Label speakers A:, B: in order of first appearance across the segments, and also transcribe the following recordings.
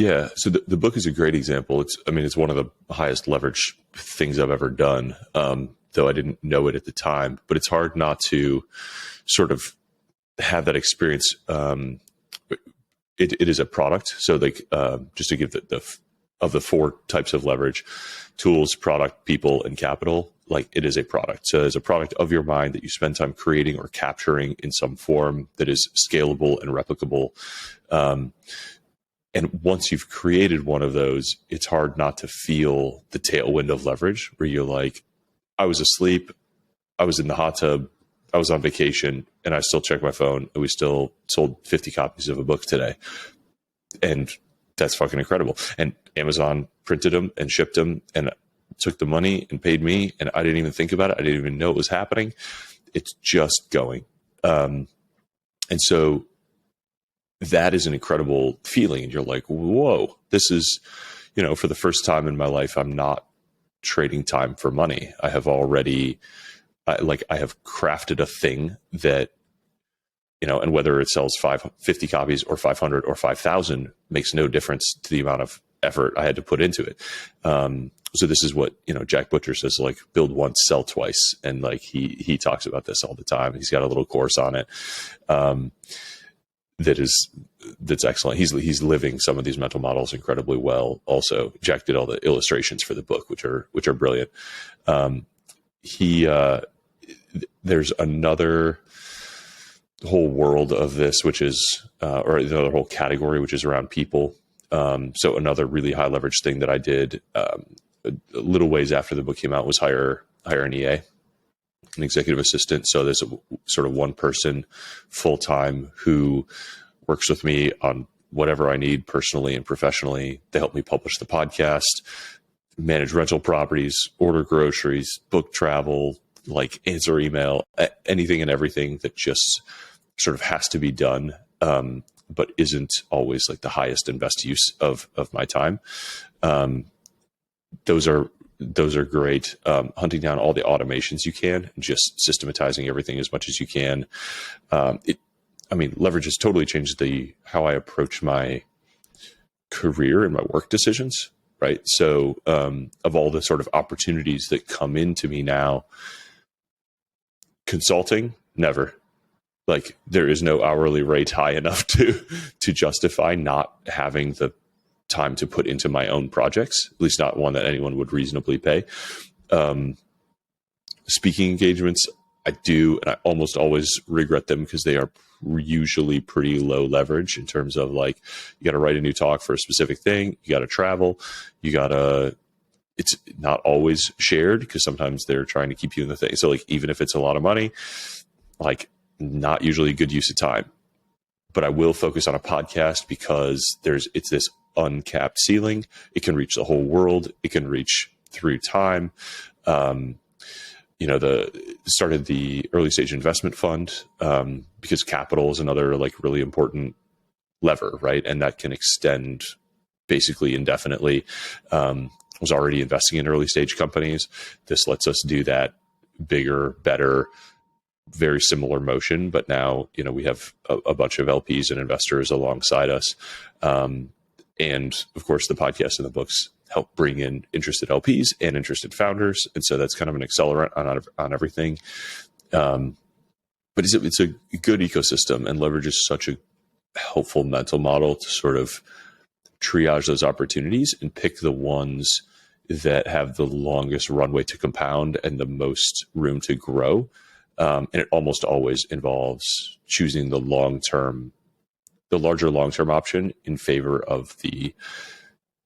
A: Yeah. So the book is a great example. It's one of the highest leverage things I've ever done. Though I didn't know it at the time, but it's hard not to sort of have that experience. It is a product. So like, just to give of the four types of leverage: tools, product, people, and capital. Like, it is a product. So it's a product of your mind that you spend time creating or capturing in some form that is scalable and replicable. And once you've created one of those, it's hard not to feel the tailwind of leverage, where you're like, I was asleep, I was in the hot tub, I was on vacation, and I still checked my phone, and we still sold 50 copies of a book today. And that's fucking incredible. And Amazon printed them and shipped them and took the money and paid me, and I didn't even think about it. I didn't even know it was happening. It's just going. And so that is an incredible feeling. And you're like, whoa, this is, for the first time in my life, I'm not trading time for money. I have already, I have crafted a thing that, and whether it sells 50 copies or 500 or 5,000 makes no difference to the amount of effort I had to put into it. So this is what, Jack Butcher says, like, build once, sell twice. And like, he talks about this all the time. He's got a little course on it. That's excellent. He's living some of these mental models incredibly well. Also, Jack did all the illustrations for the book, which are brilliant. There's another whole world of this, which is, or another whole category, which is around people. So another really high leverage thing that I did a little ways after the book came out was hire an EA, an executive assistant. So there's a sort of one person full time who works with me on whatever I need personally and professionally. They help me publish the podcast, manage rental properties, order groceries, book travel, like answer email, anything and everything that just sort of has to be done, but isn't always like the highest and best use of my time. Those are great. Hunting down all the automations you can, just systematizing everything as much as you can. Leverage has totally changed how I approach my career and my work decisions, right? So of all the sort of opportunities that come into me now, consulting, never. Like, there is no hourly rate high enough to justify not having the time to put into my own projects, at least not one that anyone would reasonably pay. Speaking engagements, I do, and I almost always regret them because they are usually pretty low leverage in terms of, like, you got to write a new talk for a specific thing, you got to travel, it's not always shared because sometimes they're trying to keep you in the thing. So like, even if it's a lot of money, like, not usually a good use of time. But I will focus on a podcast because it's this uncapped ceiling. It can reach the whole world. It can reach through time. Started the early stage investment fund because capital is another, like, really important lever, right? And that can extend basically indefinitely. Was already investing in early stage companies. This lets us do that bigger, better, very similar motion, but now, we have a bunch of LPs and investors alongside us. And of course, the podcast and the books help bring in interested LPs and interested founders. And so that's kind of an accelerant on everything. But it's a good ecosystem, and leverage is such a helpful mental model to sort of triage those opportunities and pick the ones that have the longest runway to compound and the most room to grow. And it almost always involves choosing the larger long-term option in favor of the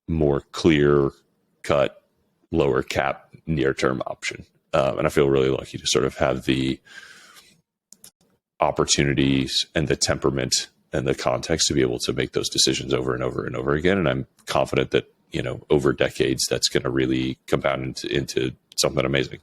A: more clear-cut, lower cap near-term option. And I feel really lucky to sort of have the opportunities and the temperament and the context to be able to make those decisions over and over and over again. And I'm confident that, over decades, that's going to really compound into something amazing.